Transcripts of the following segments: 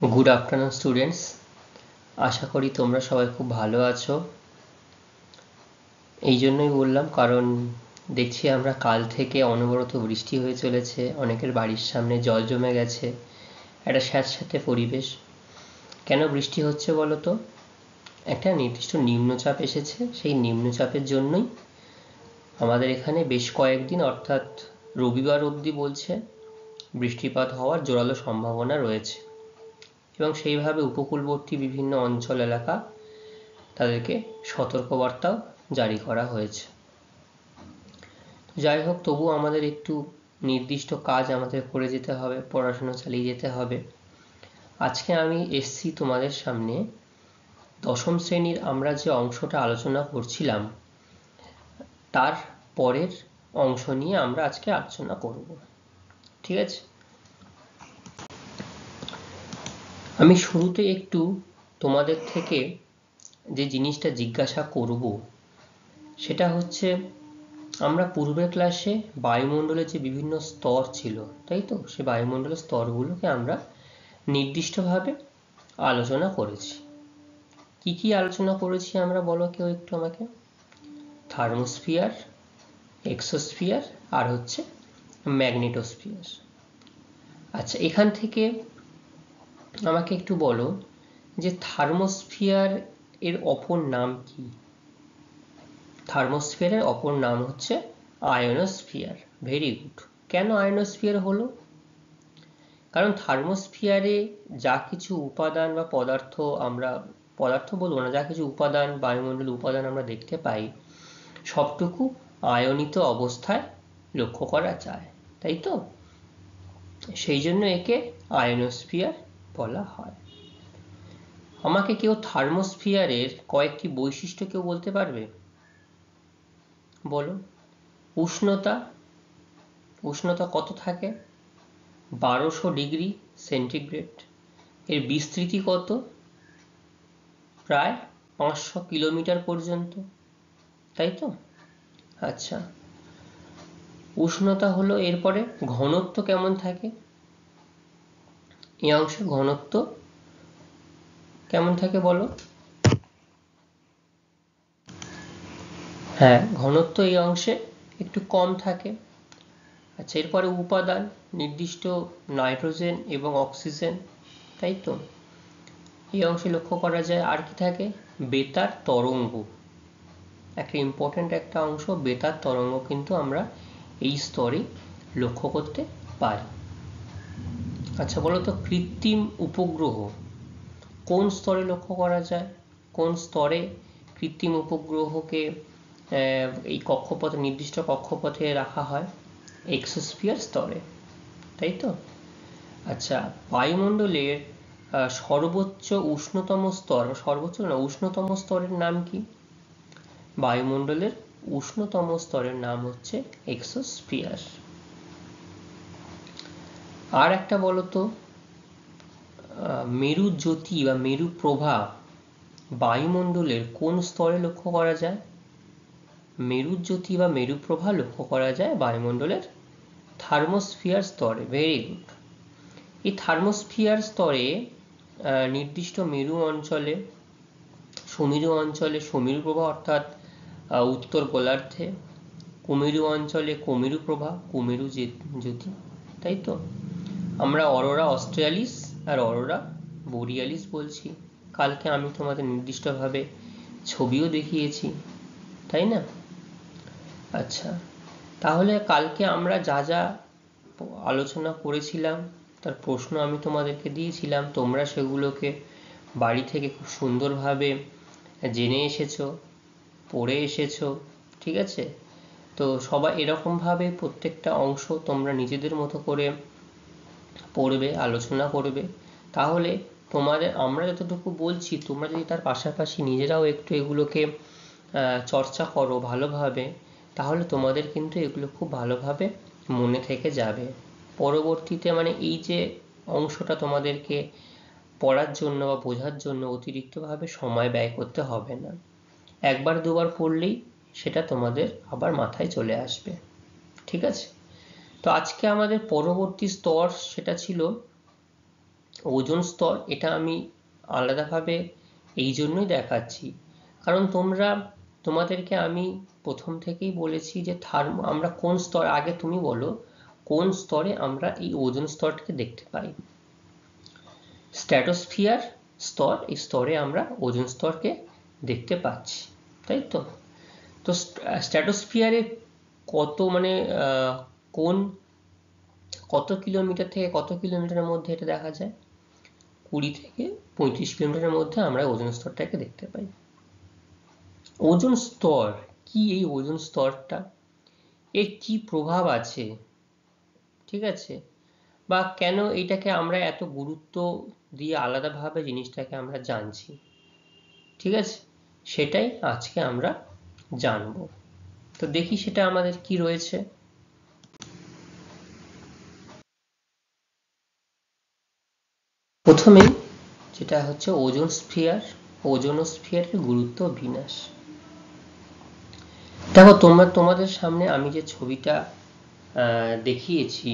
Good afternoon students, আশা করি তোমরা সবাই খুব ভালো আছো। এই জন্যই বললাম কারণ দেখছি আমরা কাল থেকে অনবরত বৃষ্টি হয়ে চলেছে, অনেকের বাড়ির সামনে জল জমে গেছে, একটা স্যাঁতস্যাঁতে পরিবেশ। কেন বৃষ্টি হচ্ছে বলো তো? একটা নির্দিষ্ট নিম্নচাপ এসেছে, সেই নিম্নচাপের জন্যই আমাদের এখানে বেশ কয়েকদিন অর্থাৎ রবিবার অবধি বলছে বৃষ্টিপাত হওয়ার জোরালো সম্ভাবনা রয়েছে এবং সেইভাবে উপকূলবর্তী বিভিন্ন অঞ্চল এলাকা তাদেরকে সতর্কবার্তাও জারি করা হয়েছে। যাই হোক, তবু আমাদের একটু নির্দিষ্ট কাজ আমাদের করে যেতে হবে, পড়াশোনা চালিয়ে যেতে হবে। আজকে আমি এসছি তোমাদের সামনে দশম শ্রেণীর আমরা যে অংশটা আলোচনা করছিলাম তার পরের অংশ নিয়ে আমরা আজকে আলোচনা করব। ঠিক আছে, আমি শুরুতে একটু তোমাদের থেকে যে জিনিসটা জিজ্ঞাসা করব সেটা হচ্ছে, আমরা পূর্বের ক্লাসে বায়ুমণ্ডলের যে বিভিন্ন স্তর ছিল, তাই তো, সে বায়ুমণ্ডলের স্তরগুলোকে আমরা নির্দিষ্টভাবে আলোচনা করেছি। কি কি আলোচনা করেছি আমরা, বলো কেউ একটু আমাকে? থার্মোস্ফিয়ার, এক্সোস্ফিয়ার আর হচ্ছে ম্যাগনেটোস্ফিয়ার। আচ্ছা, এখান থেকে আমাকে একটু বলো যে থার্মোস্ফিয়ার এর অপর নাম কি? থার্মোস্ফিয়ারের অপর নাম হচ্ছে আয়নোস্ফিয়ার। Very good. কেন আয়নোস্ফিয়ার হলো? কারণ থার্মোস্ফিয়ারে যা কিছু উপাদান বা পদার্থ, আমরা পদার্থ বলবো না, যা কিছু উপাদান, বায়ুমণ্ডলের উপাদান আমরা দেখতে পাই সবটুকু আয়নিত অবস্থায় লক্ষ্য করা যায়, তাই তো? সেই জন্য একে আয়নোস্ফিয়ার বলা হয়। আমাকে কেউ থার্মোস্ফিয়ারের কয়েকটি বৈশিষ্ট্য কেউ বলতে পারবে? বলো। উষ্ণতা, উষ্ণতা কত থাকে? 1200 ডিগ্রি সেন্টিগ্রেড। এর বিস্তৃতি কত? প্রায় 500 কিলোমিটার পর্যন্ত, তাই তো? আচ্ছা, উষ্ণতা হলো। এরপরে ঘনত্ব কেমন থাকে? এই অংশের ঘনত্ব কেমন থাকে বলো? হ্যাঁ, ঘনত্ব এই অংশে একটু কম থাকে। আচ্ছা, এরপরে উপাদান, নির্দিষ্ট নাইট্রোজেন এবং অক্সিজেন, তাই তো, এই অংশে লক্ষ্য করা যায়। আর কি থাকে? বেতার তরঙ্গ, একটা ইম্পর্টেন্ট একটা অংশ। বেতার তরঙ্গ কিন্তু আমরা এই স্তরে লক্ষ্য করতে পারি। আচ্ছা বলো তো, কৃত্রিম উপগ্রহ কোন স্তরে লক্ষ্য করা যায়? কোন স্তরে কৃত্রিম উপগ্রহকে এই কক্ষপথে, নির্দিষ্ট কক্ষপথে রাখা হয়? এক্সোস্ফিয়ার স্তরে, তাই তো? আচ্ছা, বায়ুমণ্ডলের সর্বোচ্চ উষ্ণতম স্তর, সর্বোচ্চ না, উষ্ণতম স্তরের নাম কি? বায়ুমণ্ডলের উষ্ণতম স্তরের নাম হচ্ছে এক্সোস্ফিয়ার। আর একটা বলো তো, মেরু জ্যোতি বা মেরু প্রভা বায়ুমণ্ডলের কোন স্তরে লক্ষ্য করা যায়? মেরু জ্যোতি বা মেরু প্রভা লক্ষ্য করা যায় বায়ুমণ্ডলের থার্মোস্ফিয়ার স্তরে। Very good. এই থার্মোস্ফিয়ার স্তরে নির্দিষ্ট মেরু অঞ্চলে, সুমেরু অঞ্চলে সুমেরু প্রভা অর্থাৎ উত্তর গোলার্ধে, কুমেরু অঞ্চলে কুমেরু প্রভা, কুমেরু জ্যোতি, তাই তো? আমরা অরোরা অস্ট্রালিস আর অরোরা বোরিয়ালিস বলছি। কালকে আমি তোমাদের নির্দিষ্টভাবে ছবিও দেখিয়েছি, তাই না? আচ্ছা, তাহলে কালকে আমরা যা যা আলোচনা করেছিলাম তার প্রশ্ন আমি তোমাদেরকে দিয়েছিলাম, তোমরা সেগুলোকে বাড়ি থেকে খুব সুন্দরভাবে জেনে এসেছো, পড়ে এসেছো, ঠিক আছে? তো সবাই এরকমভাবে প্রত্যেকটা অংশ তোমরা নিজেদের মতো করে পড়বে, আলোচনা করবে। তাহলে তোমাদের, আমরা যতটুকু বলছি, তোমরা যদি তার পাশাপাশি নিজেরাও একটু এগুলোকে চর্চা করো ভালোভাবে, তাহলে তোমাদের কিন্তু এগুলো খুব ভালোভাবে মনে থেকে যাবে। পরবর্তীতে মানে এই যে অংশটা তোমাদেরকে পড়ার জন্য বা বোঝার জন্য অতিরিক্তভাবে সময় ব্যয় করতে হবে না। একবার দুবার পড়লেই সেটা তোমাদের আবার মাথায় চলে আসবে, ঠিক আছে? তো আজকে আমাদের পরবর্তী স্তর সেটা ছিল ওজোন স্তর, এটা আমি আলাদাভাবে এই জন্যই দেখাচ্ছি কারণ তোমাদেরকে আমি প্রথম থেকেই বলেছি যে আমরা কোন স্তর, আগে তুমি বলো কোন স্তরে আমরা এই ওজোন স্তরটাকে দেখতে পাই। স্ট্র্যাটোস্ফিয়ার স্তর, এই স্তরে আমরা ওজোন স্তরকে দেখতে পাচ্ছি, তাই তো। তো স্ট্র্যাটোস্ফিয়ারে কত মানে কত কিলোমিটার থেকে কত কিলোমিটারের মধ্যে এটা দেখা যায়? 20 থেকে 35 কিলোমিটারের মধ্যে আমরা ওজোন স্তরটাকে দেখতে পাই। ওজোন স্তর কি? এই ওজোন স্তরটা এর কি প্রভাব আছে, ঠিক আছে, বা কেন এটাকে আমরা এত গুরুত্ব দিয়ে আলাদাভাবে জিনিসটাকে আমরা জানছি, ঠিক আছে, সেটাই আজকে আমরা জানবো। তো দেখি সেটা আমাদের কি রয়েছে। প্রথমেই যেটা হচ্ছে ওজোন স্ফিয়ার, ওজোনোস্ফিয়ারের গুরুত্ব বিন্যাস। দেখো তোমাদের সামনে আমি যে ছবিটা দেখিয়েছি,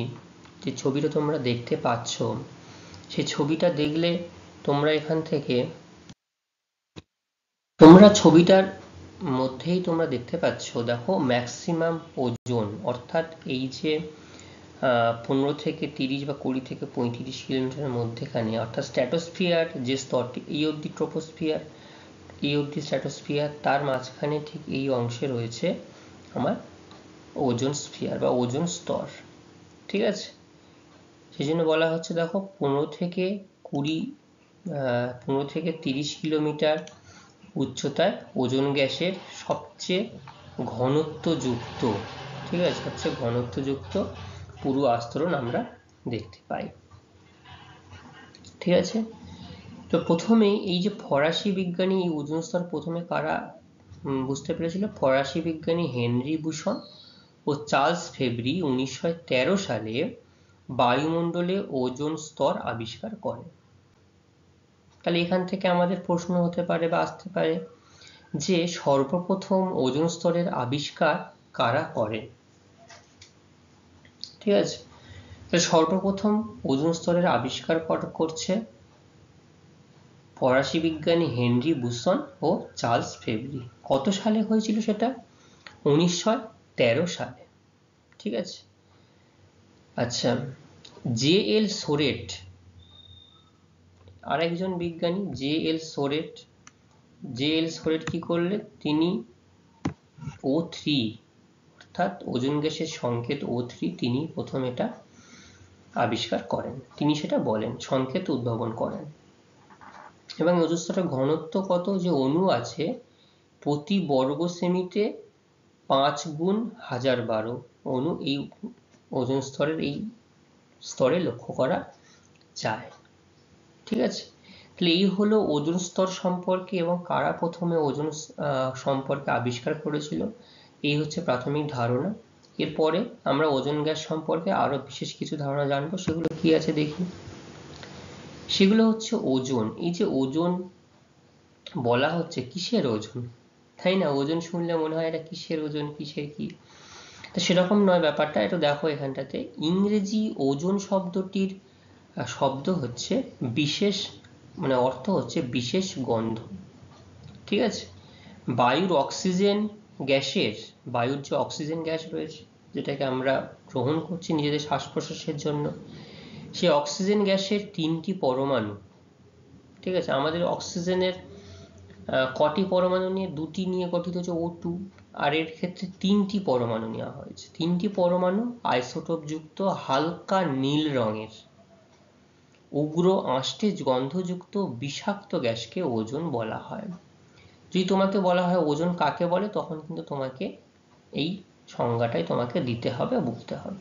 যে ছবিটা তোমরা দেখতে পাচ্ছ, সেই ছবিটা দেখলে তোমরা এখান থেকে ছবিটার মধ্যেই তোমরা দেখতে পাচ্ছ, দেখো ম্যাক্সিমাম ওজোন, অর্থাৎ এই যে 15 থেকে 30 বা 20 থেকে 35 কিলোমিটারের মধ্যেখানে, অর্থাৎ স্ট্র্যাটোস্ফিয়ার যে স্তরটি এই অবধি ট্রোপোস্ফিয়ার, এই অবধি স্ট্র্যাটোস্ফিয়ার, তার মাঝখানে ঠিক এই অংশে রয়েছে আমার ওজোন স্ফিয়ার বা ওজোন স্তর, ঠিক আছে। সেই জন্য বলা হচ্ছে দেখো 15 থেকে 30 কিলোমিটার উচ্চতায় ওজোন গ্যাসের সবচেয়ে ঘনত্বযুক্ত, ঠিক আছে, সবচেয়ে ঘনত্বযুক্ত পুরু আস্তরণ আমরা দেখতে পাই, ঠিক আছে। তো প্রথমেই এই যে ফরাসি বিজ্ঞানী এই ওজোন স্তর প্রথমে কারা বুঝতে পেরেছিল? ফরাসি বিজ্ঞানী হেনরি বুসন ও চার্লস ফেব্রি 1913 সালে বায়ুমণ্ডলে ওজোন স্তর আবিষ্কার করেন। তাহলে এখান থেকে আমাদের প্রশ্ন হতে পারে বা আসতে পারে যে সর্বপ্রথম ওজোন স্তরের আবিষ্কার কারা করেন, ঠিক আছে। সর্বপ্রথম ওজোন স্তরের আবিষ্কার করছে ফরাসি বিজ্ঞানী হেনরি বুসন ও চার্লস ফেব্রি। কত সালে হয়েছিল সেটা? 1913 সালে, ঠিক আছে। আচ্ছা, জে এল সোরেট, আরেকজন বিজ্ঞানী জে এল সোরেট কি করলেন? তিনি O3 অর্থাৎ ওজোন গ্যাসের সংকেত O3 তিনি প্রথম এটা আবিষ্কার করেন, তিনি সেটা বলেন, সংকেত উদ্ভাবন করেন। এবং ওজোন স্তরের ঘনত্ব কত? যে অণু আছে প্রতি বর্গ সেমিতে 5 গুণ 1012 অণু এই ওজোন স্তরের এই স্তরে লক্ষ্য করা যায়, ঠিক আছে। তাহলে এই হলো ওজোন স্তর সম্পর্কে এবং কারা প্রথমে ওজোন সম্পর্কে আবিষ্কার করেছিল, এই হচ্ছে প্রাথমিক ধারণা। এরপরে আমরা ওজোন গ্যাস সম্পর্কে আরো বিশেষ কিছু ধারণা জানবো, সেগুলো কি আছে দেখি। সেগুলো হচ্ছে ওজোন। এই যে ওজোন বলা হচ্ছে, কিসের ওজন, তাই না? ওজন শুনলে মনে হয় এটা কিসের ওজন, কিসের কি, তো সেরকম নয় ব্যাপারটা। এটা দেখো এখানটাতে ইংরেজি ওজন শব্দটির শব্দ হচ্ছে বিশেষ, মানে অর্থ হচ্ছে বিশেষ গন্ধ, ঠিক আছে। বায়ুর অক্সিজেন গ্যাসের, বায়ুর যে অক্সিজেন গ্যাস রয়েছে যেটাকে আমরা গ্রহণ করছি নিজেদের শ্বাস প্রশ্বাসের জন্য, সেই অক্সিজেন গ্যাসের 3টি পরমাণু, ঠিক আছে। আমাদের অক্সিজেনের কটি পরমাণু নিয়ে? 2টি নিয়ে গঠিত হচ্ছে O2, আর এর ক্ষেত্রে 3টি পরমাণু নেওয়া হয়েছে। 3টি পরমাণু আইসোটোপ যুক্ত হালকা নীল রঙের উগ্র আষ্টে গন্ধযুক্ত বিষাক্ত গ্যাসকে ওজোন বলা হয়। যদি তোমাকে বলা হয় ওজোন কাকে বলে, তখন কিন্তু তোমাকে এই সংজ্ঞাটাই তোমাকে দিতে হবে, বুঝতে হবে।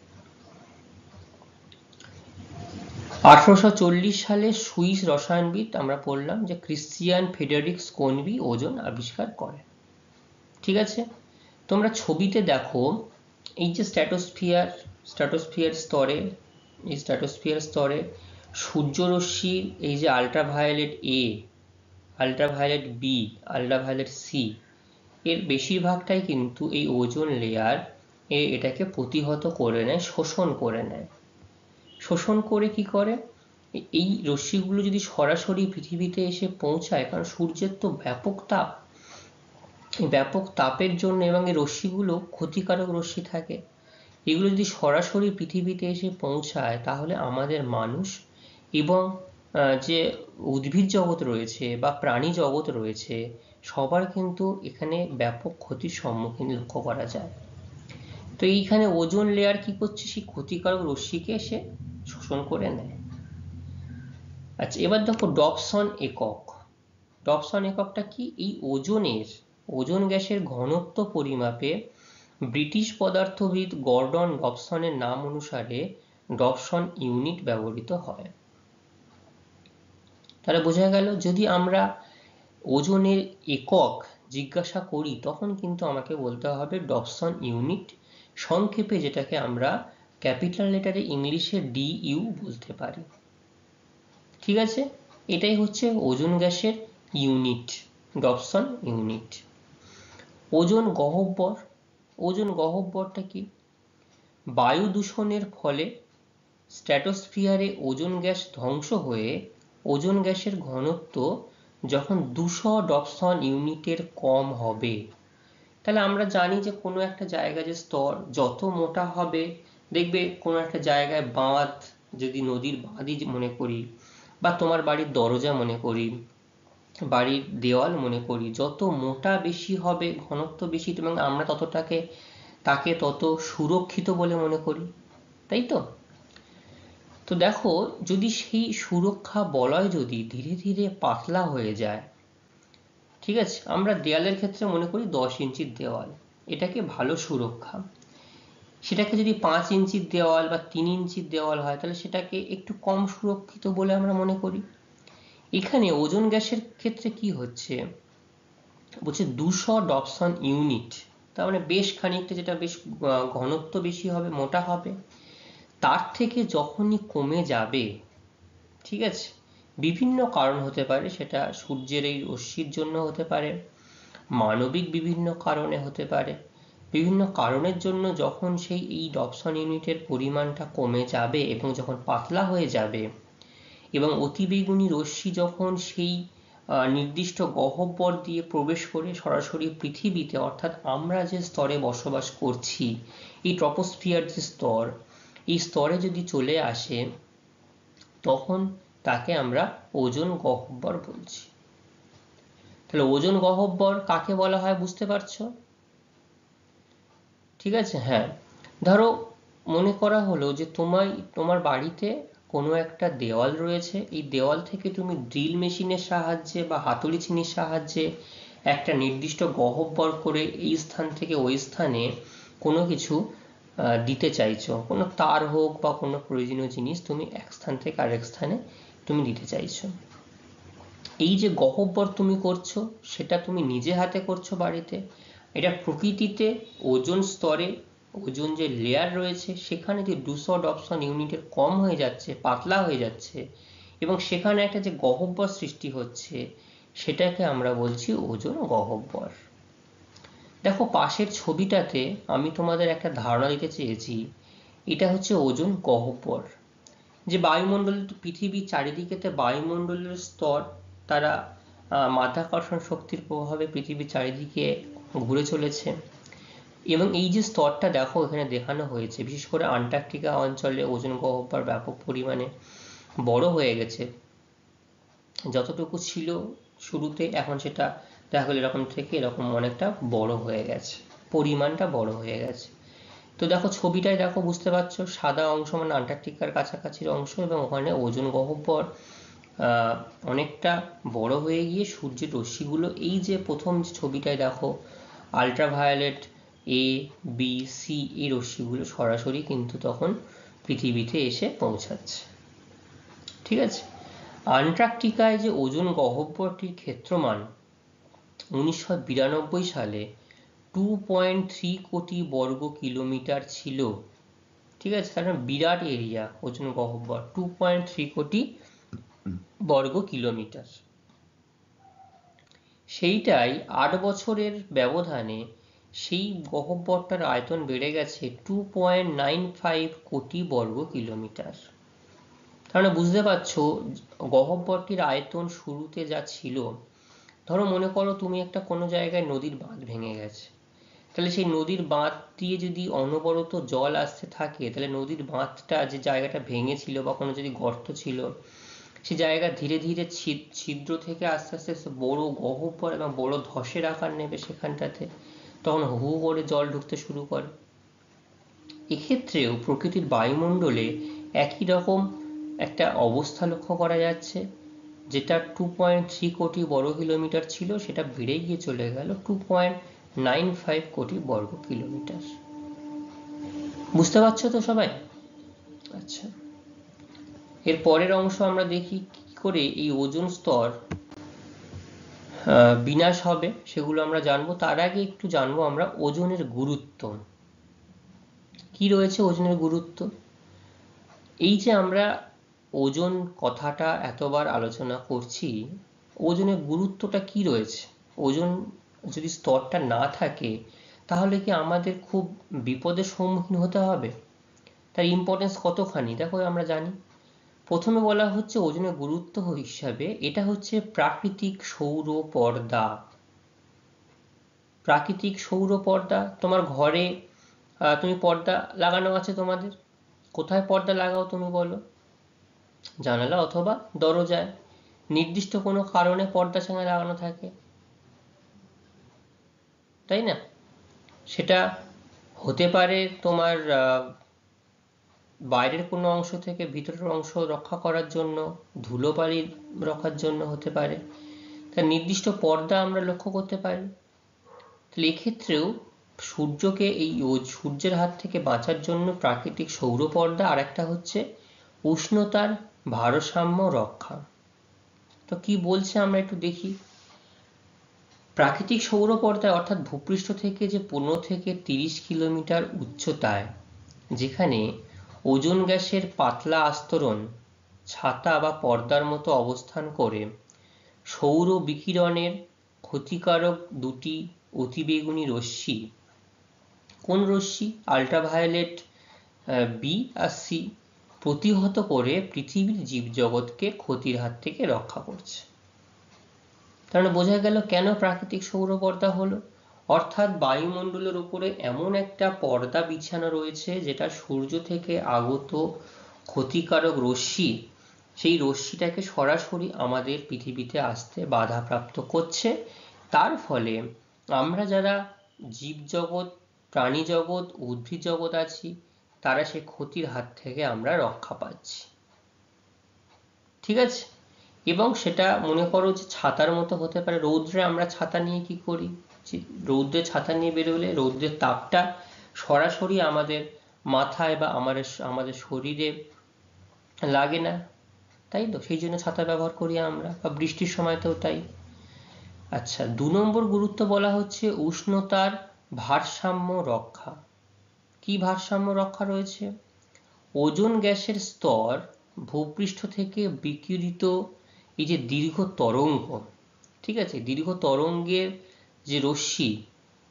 1840 সালে সুইস রসায়নবিদ আমরা পড়লাম যে ক্রিশ্চিয়ান ফ্রেডেরিক স্কোনবি ওজোন আবিষ্কার করে, ঠিক আছে। তোমরা ছবিতে দেখো এই যে স্ট্র্যাটোস্ফিয়ার স্তরে সূর্যরশ্মির এই যে আল্ট্রাভায়োলেট এ, আল্ট্রাভায়োলেট বি, আল্ট্রাভায়োলেট সি, এর বেশিরভাগটাই কিন্তু এই ওজোন লেয়ার এটাকে প্রতিহত করে নেয়, শোষণ করে নেয়। শোষণ করে কি করে? এই রশ্মিগুলো যদি সরাসরি পৃথিবীতে এসে পৌঁছায়, কারণ সূর্যের তো ব্যাপক তাপ, এই ব্যাপক তাপের জন্য এবং এই রশ্মিগুলো ক্ষতিকারক রশ্মি থাকে, এগুলো যদি সরাসরি পৃথিবীতে এসে পৌঁছায় তাহলে আমাদের মানুষ এবং যে উদ্ভিদ জগৎ রয়েছে বা প্রাণী জগৎ রয়েছে সবার কিন্তু এখানে ব্যাপক ক্ষতির সম্মুখীন লক্ষ্য করা যায়। তো এইখানে ওজোন লেয়ার কি করছে, সেই ক্ষতিকারক রশ্মিকে সে শোষণ করে নেয়। আচ্ছা, এবার দেখো ডবসন একক। ডবসন এককটা কি? এই ওজোন গ্যাসের ঘনত্ব পরিমাপে ব্রিটিশ পদার্থবিদ গর্ডন ডবসনের নাম অনুসারে ডবসন ইউনিট ব্যবহৃত হয়। তাহলে বোঝা গেল, যদি আমরা ওজনের একক জিজ্ঞাসা করি তখন কিন্তু আমাকে বলতে হবে ডবসন ইউনিট, সংক্ষেপে যেটাকে আমরা ক্যাপিটাল লেটারে ইংলিশে DU বলতে পারি। ঠিক আছে, এটাই হচ্ছে ওজোন গ্যাসের ইউনিট, ডবসন ইউনিট। ওজোন গহ্বর। ওজোন গহ্বরটা কি? বায়ু দূষণের ফলে স্ট্র্যাটোস্ফিয়ারে ওজোন গ্যাস ধ্বংস হয়ে ওজোন গ্যাসের ঘনত্ব যখন 200 ডবসন ইউনিটের কম হবে, তাহলে আমরা জানি যে কোনো একটা জায়গায় যে স্তর যত মোটা হবে, দেখবে কোনো একটা জায়গায় বাঁধ, যদি নদীর বাঁধই মনে করি, বা তোমার বাড়ির দরজা মনে করি, বাড়ির দেওয়াল মনে করি, যত মোটা বেশি হবে, ঘনত্ব বেশি, এবং আমরা তাকে তত সুরক্ষিত বলে মনে করি, তাই তো? তো দেখো, যদি সেই সুরক্ষা বলয় যদি ধীরে ধীরে পাতলা হয়ে যায়, ঠিক আছে, আমরা দেয়ালের ক্ষেত্রে মনে করি 10 ইঞ্চির দেওয়াল, এটাকে ভালো সুরক্ষা। সেটাকে যদি 5 ইঞ্চির দেওয়াল বা 3 ইঞ্চির দেওয়াল হয় তাহলে সেটাকে একটু কম সুরক্ষিত বলে আমরা মনে করি। এখানে ওজোন গ্যাসের ক্ষেত্রে কি হচ্ছে, বলছে 200 ডবসন ইউনিট, তার মানে বেশ খানিকটা, যেটা বেশ ঘনত্ব বেশি হবে, মোটা হবে, তার থেকে যখনই কমে যাবে, ঠিক আছে, বিভিন্ন কারণ হতে পারে, সেটা সূর্যের এই রশ্মির জন্য হতে পারে, মানবিক বিভিন্ন কারণে হতে পারে, বিভিন্ন কারণের জন্য যখন এই ডবসন ইউনিটের পরিমাণটা কমে যাবে এবং যখন পাতলা হয়ে যাবে এবং অতিবেগুনি রশ্মি যখন সেই নির্দিষ্ট গহ্বর দিয়ে প্রবেশ করে সরাসরি পৃথিবীতে, অর্থাৎ আমরা যে স্তরে বসবাস করছি, এই ট্রপোস্ফিয়ার যে স্তর, এই স্তরে যদি চলে আসে তখন তাকে আমরা ওজোন গহ্বর বলছি। তাহলে ওজোন গহ্বর কাকে বলা হয় বুঝতে পারছো? ঠিক আছে, হ্যাঁ, ধরো মনে করা হলো যে তোমার বাড়িতে কোনো একটা দেওয়াল রয়েছে, এই দেওয়াল থেকে তুমি ড্রিল মেশিনের সাহায্যে বা হাতুড়ি ছিনির সাহায্যে একটা নির্দিষ্ট গহ্বর করে এই স্থান থেকে ওই স্থানে কোনো কিছু দিতে চাইছো, কোনো তার হোক বা কোনো প্রয়োজনীয় জিনিস তুমি এক স্থান থেকে আরেক স্থানে তুমি দিতে চাইছো। এই যে গহ্বর তুমি করছো সেটা তুমি নিজে হাতে করছো বাড়িতে, এটা প্রকৃতিতে ওজোন স্তরে, ওজোন যে লেয়ার রয়েছে সেখানে যে 200 ডবসন ইউনিটের কম হয়ে যাচ্ছে, পাতলা হয়ে যাচ্ছে, এবং সেখানে একটা যে গহ্বর সৃষ্টি হচ্ছে, সেটাকে আমরা বলছি ওজোন গহ্বর। দেখো পাশের ছবিটাতে আমি তোমাদের একটা ধারণা দিতে চেয়েছি, এটা হচ্ছে ওজোন গহ্বর। যে বায়ুমণ্ডল, পৃথিবীর চারিদিকেতে বায়ুমণ্ডলের স্তর, তারা মাধ্যাকর্ষণ শক্তির প্রভাবে পৃথিবীর চারিদিকে ঘুরে চলেছে, এবং এই যে স্তরটা দেখো এখানে দেখানো হয়েছে, বিশেষ করে আন্টার্কটিকা অঞ্চলে ওজোন গহ্বর ব্যাপক পরিমাণে বড় হয়ে গেছে, যতটুকু ছিল শুরুতে এখন সেটা দেখা গেল এরকম থেকে এরকম অনেকটা বড় হয়ে গেছে, পরিমাণটা বড় হয়ে গেছে। তো দেখো ছবিটায় দেখো, বুঝতে পারছো, সাদা অংশ মানে আন্টার্কটিকার কাছাকাছির অংশ, এবং ওখানে ওজোন গহ্বর অনেকটা বড় হয়ে গিয়ে সূর্যের রশ্মিগুলো, এই যে প্রথম ছবিটায় দেখো আল্ট্রাভায়োলেট A, B, C এই রশ্মিগুলো সরাসরি কিন্তু তখন পৃথিবীতে এসে পৌঁছাচ্ছে। ঠিক আছে, আন্টার্কটিকায় যে ওজোন গহ্বরটির ক্ষেত্রমান 1992 সালে 2.3 কোটি বর্গ কিলোমিটার ছিল। ঠিক আছে, তার বিরাট এরিয়া ওজোন গহ্বর, 2.3 কোটি বর্গ কিলোমিটার। সেইটাই 8 বছরের ব্যবধানে সেই গহ্বরটার আয়তন বেড়ে গেছে 2.95 কোটি বর্গ কিলোমিটার। তাহলে বুঝতে পারছো গহ্বরটির আয়তন শুরুতে যা ছিল, ধরো মনে করো তুমি একটা কোনো জায়গায় নদীর বাঁধ ভেঙে গেছে, তাহলে সেই নদীর বাঁধ দিয়ে যদি অনবরত জল আসতে থাকে, তাহলে নদীর বাঁধটা যে জায়গাটা ভেঙেছিল বা কোনো যদি গর্ত ছিল, সেই জায়গা ধীরে ধীরে ছিদ্র থেকে আস্তে আস্তে বড় গহ্বর এবং বড় ধসের আকার নেবে সেখানটাতে, তখন হু হু করে জল ঢুকতে শুরু করে। এক্ষেত্রেও প্রকৃতির বায়ুমণ্ডলে একই রকম একটা অবস্থা লক্ষ্য করা যাচ্ছে, যেটা 2.3 কোটি বর্গ কিলোমিটার ছিল সেটা বেড়ে গিয়ে চলে গেল 2.95 কোটি বর্গ কিলোমিটার। বুঝতে পারছো তো সবাই? আচ্ছা, এর পরের অংশ আমরা দেখি কি করে এই ওজোন স্তর বিনাশ হবে, সেগুলো আমরা জানবো। তার আগে একটু জানবো আমরা ওজনের গুরুত্ব কি রয়েছে। ওজনের গুরুত্ব, এই যে আমরা ওজোন কথাটা এতবার আলোচনা করছি, ওজনের গুরুত্বটা কি রয়েছে। ওজোন যদি স্তরটা না থাকে তাহলে কি আমাদের খুব বিপদের সম্মুখীন হতে হবে? তার ইম্পর্টেন্স কতখানি দেখো আমরা জানি। প্রথমে বলা হচ্ছে ওজনের গুরুত্ব হিসাবে, এটা হচ্ছে প্রাকৃতিক সৌর পর্দা। প্রাকৃতিক সৌর পর্দা, তোমার ঘরে তুমি পর্দা লাগানো আছে তোমাদের, কোথায় পর্দা লাগাও তুমি বলো? জানালা অথবা দরজায়। নির্দিষ্ট কোনো কারণে পর্দা ছাঙা লাগানো থাকে, তাই না? সেটা হতে পারে তোমার বাইরের কোনো অংশ থেকে ভিতরের অংশ রক্ষা করার জন্য, ধুলোবালি রক্ষার জন্য হতে পারে। তার নির্দিষ্ট পর্দা আমরা লক্ষ্য করতে পারি। তাহলে এক্ষেত্রেও সূর্যকে এই সূর্যের হাত থেকে বাঁচার জন্য প্রাকৃতিক সৌর পর্দা, আর একটা হচ্ছে উষ্ণতার ভারসাম্য রক্ষা। তো কি বলছে আমরা একটু দেখি। প্রাকৃতিক সৌর পর্দায় অর্থাৎ ভূপৃষ্ঠ থেকে যে 15 থেকে 30 কিলোমিটার উচ্চতায়, যেখানে ওজোন গ্যাসের পাতলা আস্তরণ ছাতা বা পর্দার মতো অবস্থান করে সৌর বিকিরণের ক্ষতিকারক দুটি অতিবেগুনি রশ্মি, কোন রশ্মি? আল্ট্রাভায়োলেট বি আর সি, প্রতিহত করে পৃথিবীর জীবজগৎকে ক্ষতির হাত থেকে রক্ষা করছে। তাহলে বোঝা গেল কেন প্রাকৃতিক সৌর পর্দা হলো। অর্থাৎ বায়ুমণ্ডলের উপরে এমন একটা পর্দা বিছানো রয়েছে যেটা সূর্য থেকে আগত ক্ষতিকারক রশ্মি, সেই রশ্মিটাকে সরাসরি আমাদের পৃথিবীতে আসতে বাধাপ্রাপ্ত করছে। তার ফলে আমরা যারা জীবজগৎ, প্রাণী জগৎ, উদ্ভিদ জগৎ আছি, তারা সে ক্ষতির হাত থেকে আমরা রক্ষা পাচ্ছি। ঠিক আছে? এবং সেটা মনে করো যে ছাতার মতো হতে পারে। রৌদ্রে আমরা ছাতা নিয়ে কি করি? রৌদ্রে ছাতা নিয়ে বেরোলে রৌদ্রের তাপটা সরাসরি আমাদের মাথায় বা আমাদের শরীরে লাগে না, তাই তো? সেই জন্য ছাতা ব্যবহার করি আমরা, বা বৃষ্টির সময়তেও তাই। আচ্ছা, 2 নম্বর গুরুত্ব বলা হচ্ছে উষ্ণতার ভারসাম্য রক্ষা। কি ভারসাম্য রক্ষা রয়েছে? ওজোন গ্যাসের স্তর ভূপৃষ্ঠ থেকে বিকিরিত এই যে দীর্ঘ তরঙ্গ, ঠিক আছে, দীর্ঘ তরঙ্গের যে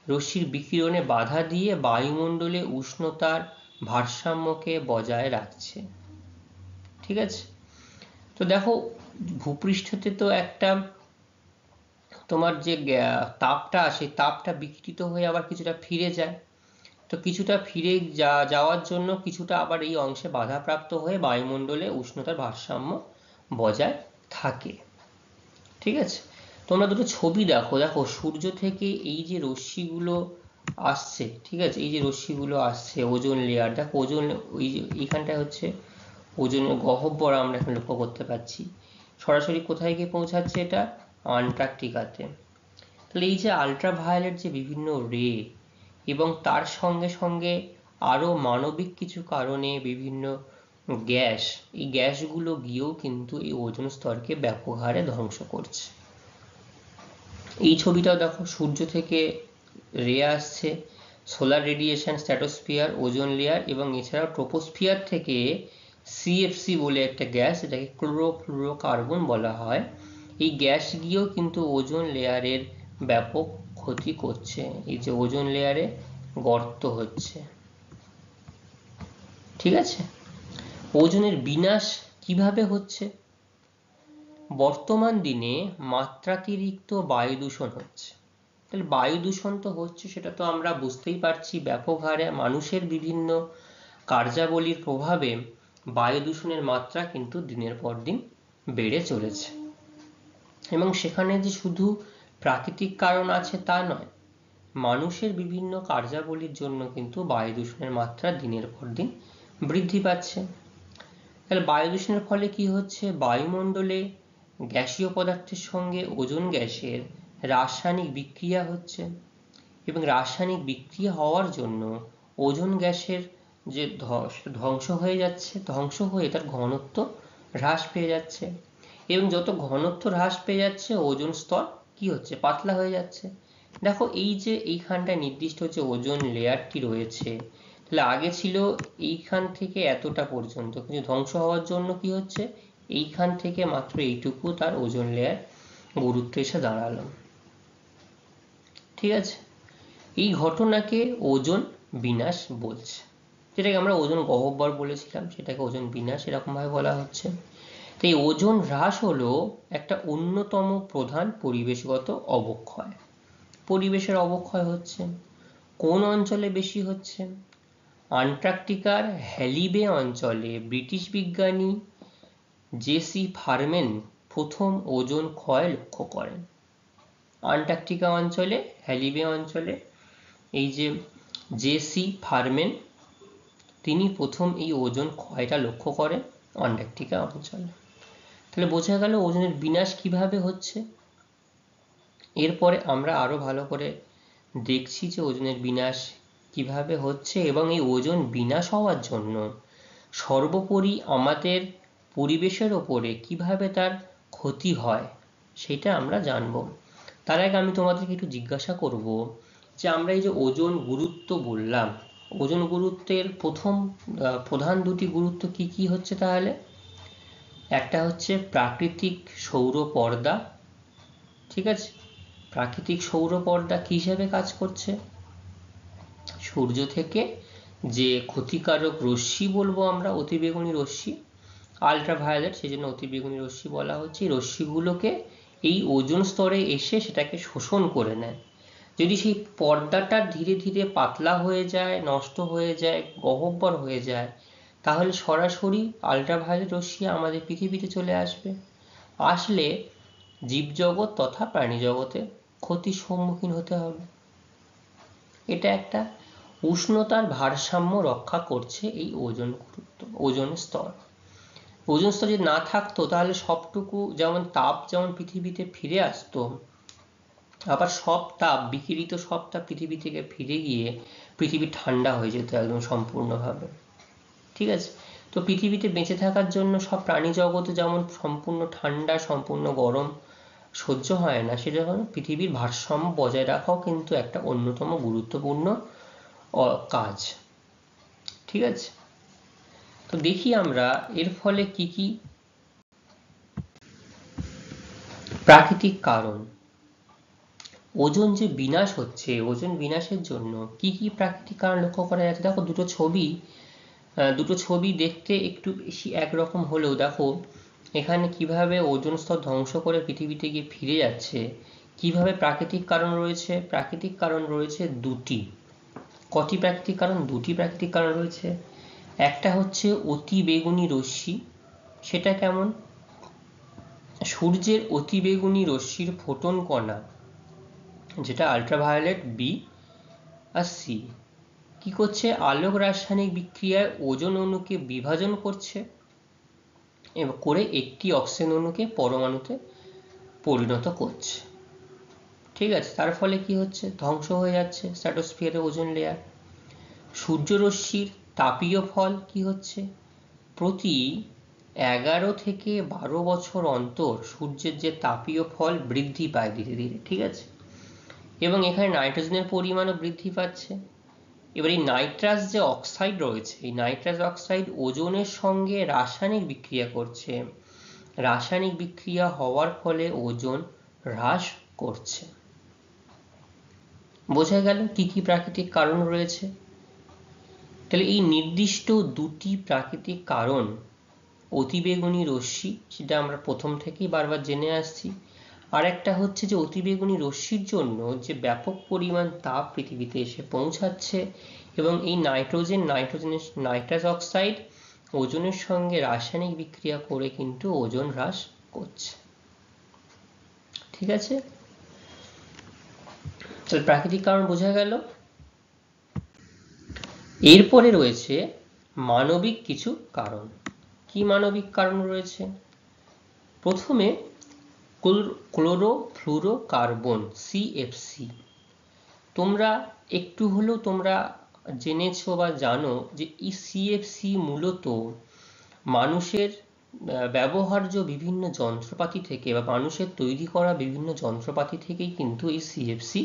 রশ্মির বিকিরণে বাধা দিয়ে বায়ুমণ্ডলে উষ্ণতার ভারসাম্যকে বজায় রাখছে। ঠিক আছে? তো দেখো ভূপৃষ্ঠতে তো একটা তোমার যে তাপটা আসে, তাপটা বিকৃত হয়ে আবার কিছুটা ফিরে যায়। তো কিছুটা ফিরে যাওয়ার জন্য কিছুটা আবার এই অংশে বাধাপ্রাপ্ত হয়ে বায়ুমণ্ডলে উষ্ণতার ভারসাম্য বজায় থাকে। ঠিক আছে? তোমরা দুটো ছবি দেখো। দেখো সূর্য থেকে এই যে রশ্মিগুলো আসছে, ঠিক আছে, এই যে রশ্মিগুলো আসছে, ওজোন লেয়ার, দেখো ওজোন, ওই যে এইখানটায় হচ্ছে ওজোনের গহ্বর আমরা এখন লক্ষ্য করতে পারছি। সরাসরি কোথায় গিয়ে পৌঁছাচ্ছে? এটা আন্টার্কটিকাতে। তাহলে এই যে আল্ট্রাভায়োলেট যে বিভিন্ন রে, এবং তার সঙ্গে সঙ্গে আরো মানবিক কিছু কারণে বিভিন্ন গ্যাস, এই গ্যাসগুলো গিয়েও কিন্তু এই ওজোন স্তরকে ব্যাপক হারে ধ্বংস করছে। এই ছবিটাও দেখো, সূর্য থেকে রে আসছে, solar radiation, stratosphere, ozone layer, এবং এছাড়াও ট্রোপোস্ফিয়ার থেকে সিএফসি বলে একটা গ্যাস, এটাকে ক্লোরোফ্লুরোকার্বন বলা হয়, এই গ্যাস গিয়েও কিন্তু ওজোন লেয়ারের ব্যাপক ক্ষতি করছে। এই যে ওজোন লেয়ারে গর্ত হচ্ছে। ঠিক আছে? ওজনের বিনাশ কিভাবে হচ্ছে? বর্তমান দিনে মাত্রাতিরিক্ত বায়ু দূষণ হচ্ছে। তাহলে বায়ু দূষণ তো হচ্ছে, সেটা তো আমরা বুঝতেই পারছি, ব্যাপক হারে মানুষের বিভিন্ন কার্যাবলীর প্রভাবে বায়ু দূষণের মাত্রা কিন্তু দিনের পর দিন বেড়ে চলেছে। এবং সেখানে যে শুধু প্রাকৃতিক কারণ আছে তা নয়, মানুষের বিভিন্ন কার্যাবলীর জন্য কিন্তু বায়ু দূষণের মাত্রা দিনের পর দিন বৃদ্ধি পাচ্ছে। তাহলে বায়ু দূষণের ফলে কি হচ্ছে? বায়ুমণ্ডলে গ্যাসীয় পদার্থের সঙ্গে ওজোন গ্যাসের রাসায়নিক বিক্রিয়া হচ্ছে, এবং রাসায়নিক বিক্রিয়া হওয়ার জন্য ওজোন গ্যাসের যে ধ্বংস হয়ে যাচ্ছে, ধ্বংস হয়ে তার ঘনত্ব হ্রাস পেয়ে যাচ্ছে, এবং যত ঘনত্ব হ্রাস পেয়ে যাচ্ছে ওজোন স্তর কি হচ্ছে? পাতলা হয়ে যাচ্ছে। দেখো এই যে এইখানটায় নির্দিষ্ট যে ওজোন লেয়ারটি রয়েছে, তাহলে আগে ছিল এইখান থেকে এতটা পর্যন্ত, কিন্তু ধ্বংস হওয়ার জন্য কি হচ্ছে? এইখান থেকে মাত্র এইটুকু তার ওজোন লেয়ার গুরুত্ব এসে দাঁড়ালো। ঠিক আছে, এই ঘটনাকে ওজোন বিনাশ বলছে, যেটাকে আমরা ওজোন গহ্বর বলেছিলাম, সেটাকে ওজোন বিনাশ এরকম ভাবে বলা হচ্ছে। তো এই ওজোন হ্রাস হলো একটা অন্যতম প্রধান পরিবেশগত অবক্ষয়। পরিবেশের অবক্ষয় হচ্ছে কোন অঞ্চলে বেশি হচ্ছে? আন্টার্কটিকার হ্যালিবে অঞ্চলে ব্রিটিশ বিজ্ঞানী জেসি ফারম্যান প্রথম ওজোন ক্ষয় লক্ষ্য করেন। আন্টার্কটিকা অঞ্চলে, হ্যালিবে অঞ্চলে এই যে জেসি ফারম্যান, তিনি প্রথম এই ওজোন ক্ষয়টা লক্ষ্য করেন আন্টার্কটিকা অঞ্চলে। তাহলে বোঝা গেল ওজনের বিনাশ কিভাবে হচ্ছে। এরপরে আমরা আরো ভালো করে দেখছি যে ওজনের বিনাশ কিভাবে হচ্ছে, এবং এই ওজোন বিনাশ হওয়ার জন্য সর্বোপরি আমাদের পরিবেশের ওপরে কিভাবে তার ক্ষতি হয় সেটা আমরা জানব। তার আগে আমি তোমাদেরকে একটু জিজ্ঞাসা করব যে আমরা এই যে ওজোন গুরুত্ব বললাম, ওজোন গুরুত্বের প্রধান দুটি গুরুত্ব কি কি হচ্ছে তাহলে? একটা হচ্ছে প্রাকৃতিক সৌর পর্দা। ঠিক আছে, প্রাকৃতিক সৌর পর্দা কি হিসাবে কাজ করছে? সূর্য থেকে যে ক্ষতিকারক রশ্মি বলবো আমরা, অতিবেগুনি রশ্মি, আল্ট্রাভায়োলেট, সেই জন্য অতিবেগুনি রশ্মি বলা হচ্ছে, এই রশ্মিগুলোকে এই ওজোন স্তরে এসে সেটাকে শোষণ করে নেয়। যদি সেই পর্দাটা ধীরে ধীরে পাতলা হয়ে যায়, নষ্ট হয়ে যায়, গহ্বর হয়ে যায়, তাহলে সরাসরি আল্ট্রাভায়োলেট রশ্মি আমাদের পৃথিবীতে চলে আসবে। আসলে জীবজগৎ তথা প্রাণী জগতে ক্ষতির সম্মুখীন হতে হবে। এটা একটা উষ্ণতার ভারসাম্য রক্ষা করছে এই ওজোন গুরুত্ব, ওজোন স্তর। ওজোন স্তর যদি না থাকতো তাহলে সবটুকু যেমন তাপ যেমন পৃথিবীতে ফিরে আসতো, আবার সব তাপ বিকিরিত সব তাপ পৃথিবী থেকে ফিরে গিয়ে পৃথিবী ঠান্ডা হয়ে যেত একদম সম্পূর্ণভাবে। ঠিক আছে, তো পৃথিবীতে বেঁচে থাকার জন্য সব প্রাণী জগতে যেমন সম্পূর্ণ ঠান্ডা, সম্পূর্ণ গরম সহ্য হয় না, সেজন্য পৃথিবীর ভারসাম্য বজায় রাখাও কিন্তু একটা অন্যতম গুরুত্বপূর্ণ কাজ। ঠিক আছে, তো দেখি আমরা এর ফলে কি কি প্রাকৃতিক কারণ, ওজোন যে বিনাশ হচ্ছে, ওজোন বিনাশের জন্য কি কি প্রাকৃতিক কারণ লক্ষ্য করা যাচ্ছে। দেখো দুটো ছবি দেখতে একটু বেশি একরকম হলেও দেখো এখানে কিভাবে ওজোন স্তর ধ্বংস করে পৃথিবীতে গিয়ে ফিরে যাচ্ছে, কিভাবে প্রাকৃতিক কারণ রয়েছে। প্রাকৃতিক কারণ রয়েছে দুটি। কটি প্রাকৃতিক কারণ? দুটি প্রাকৃতিক কারণ রয়েছে। একটা হচ্ছে অতিবেগুনি রশ্মি। সেটা কেমন? সূর্যের অতিবেগুনি রশ্মির ফোটন কণা, যেটা আল্ট্রাভায়োলেট বি আর সি, কি করছে? আলোক রাসায়নিক বিক্রিয়ায় ওজোন অণুকে বিভাজন করছে এবং করে একটি অক্সিজেন অণুকে পরমাণুতে পরিণত করছে। ঠিক আছে, তার ফলে কি হচ্ছে? ধ্বংস হয়ে যাচ্ছে স্ট্র্যাটোস্ফিয়ারের ওজোন লেয়ার। সূর্যরশ্মির তাপীয় ফল কি হচ্ছে? প্রতি 11 থেকে 12 বছর অন্তর সূর্যের যে তাপীয় ফল বৃদ্ধি পায় ধীরে ধীরে। ঠিক আছে, এবং এখানে নাইট্রোজেনের পরিমাণও বৃদ্ধি পাচ্ছে। এবার এই নাইট্রাস যে অক্সাইড রয়েছে, এই নাইট্রাস অক্সাইড ওজোনের সঙ্গে রাসায়নিক বিক্রিয়া করছে। রাসায়নিক বিক্রিয়া হওয়ার ফলে ওজোন হ্রাস করছে। বোঝা গেল কি কি প্রাকৃতিক কারণ রয়েছে। তাহলে এই নির্দিষ্ট দুটি প্রাকৃতিক কারণ অতিবেগুনি রশ্মি, সেটা আমরা প্রথম থেকেই বারবার জেনে আসছি। আর একটা হচ্ছে যে অতিবেগুনি রশ্মির জন্য যে ব্যাপক পরিমাণ তাপ পৃথিবীতে এসে পৌঁছাচ্ছে এবং এই নাইট্রাস অক্সাইড ওজোনের সঙ্গে রাসায়নিক বিক্রিয়া করে কিন্তু ওজোন হ্রাস করছে। ঠিক আছে, তাহলে প্রাকৃতিক কারণ বোঝা গেল। এরপরে রয়েছে মানবিক কিছু কারণ। কি মানবিক কারণ রয়েছে? প্রথমে ক্লোরোফ্লুরোকার্বন, সিএফসি। তোমরা একটু হলেও তোমরা জেনেছো বা জানো যে এই সিএফসি মূলত মানুষের ব্যবহার্য বিভিন্ন যন্ত্রপাতি থেকে বা মানুষের তৈরি করা বিভিন্ন যন্ত্রপাতি থেকেই কিন্তু এই সিএফসি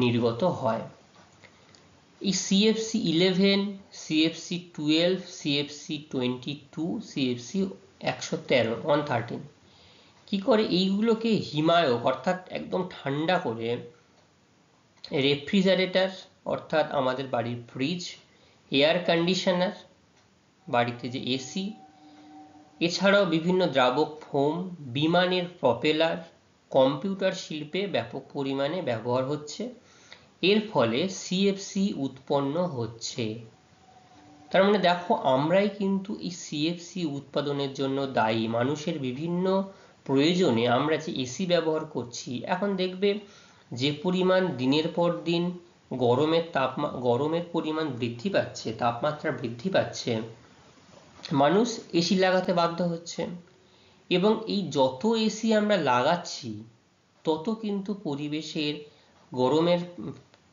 নির্গত হয়। এই সিএফসি 11, সিএফসি 12, সিএফসি 22, সিএফসি 113 কি করে? এইগুলোকে হিমায়ক অর্থাৎ একদম ঠান্ডা করে রেফ্রিজারেটর অর্থাৎ আমাদের বাড়ির ফ্রিজ, এয়ার কন্ডিশনার, বাড়িতে যে এসি, এছাড়াও বিভিন্ন দ্রাবক ফোম, বিমানের প্রপেলার, কম্পিউটার শিল্পে ব্যাপক পরিমাণে ব্যবহার হচ্ছে। এর ফলে সিএফসি উৎপন্ন হচ্ছে। তার মানে দেখো, আমরাই কিন্তু এই সিএফসি উৎপাদনের জন্য দায়ী। মানুষের বিভিন্ন প্রয়োজনে আমরা যে এসি ব্যবহার করছি, এখন দেখবে যে পরিমাণ দিনের পর দিন গরমের পরিমাণ বৃদ্ধি পাচ্ছে, তাপমাত্রা বৃদ্ধি পাচ্ছে, মানুষ এসি লাগাতে বাধ্য হচ্ছে। এবং এই যত এসি আমরা লাগাচ্ছি তত কিন্তু পরিবেশের গরমের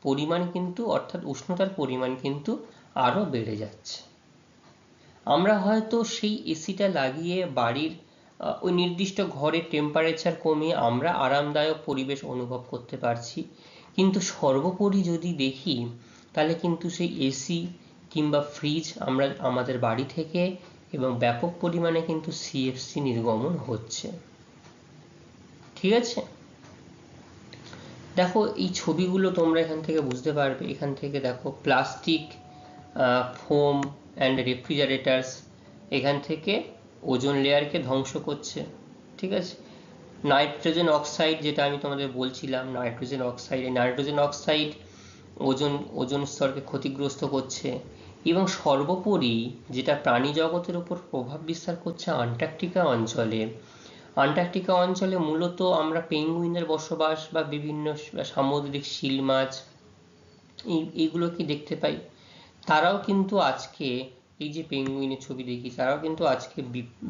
পরিমাণ কিন্তু অর্থাৎ উষ্ণতার পরিমাণ কিন্তু আরো বেড়ে যাচ্ছে। আমরা হয়তো সেই এসিটা লাগিয়ে বাড়ির ওই নির্দিষ্ট ঘরের টেম্পারেচার কমিয়ে আমরা আরামদায়ক পরিবেশ অনুভব করতে পারছি, কিন্তু সর্বোপরি যদি দেখি তাহলে কিন্তু সেই এসি কিংবা ফ্রিজ আমরা আমাদের বাড়ি থেকে এবং ব্যাপক পরিমাণে কিন্তু সিএফসি নির্গমন হচ্ছে। ঠিক আছে, দেখো এই ছবিগুলো তোমরা এখান থেকে বুঝতে পারবে। এখান থেকে দেখো প্লাস্টিক, ফোম অ্যান্ড রেফ্রিজারেটরস এখান থেকে ওজোন লেয়ারকে ধ্বংস করছে। ঠিক আছে, নাইট্রোজেন অক্সাইড যেটা আমি তোমাদের বলছিলাম, নাইট্রোজেন অক্সাইড ওজোন স্তরকে ক্ষতিগ্রস্ত করছে। এবং সর্বোপরি যেটা প্রাণী জগতের উপর প্রভাব বিস্তার করছে আন্টার্কটিকা অঞ্চলে মূলত আমরা পেঙ্গুইনের বসবাস বা বিভিন্ন সামুদ্রিক শিল মাছ এইগুলোকে দেখতে পাই। তারাও কিন্তু আজকে, এই যে পেঙ্গুইনের ছবি দেখি, তারাও কিন্তু আজকে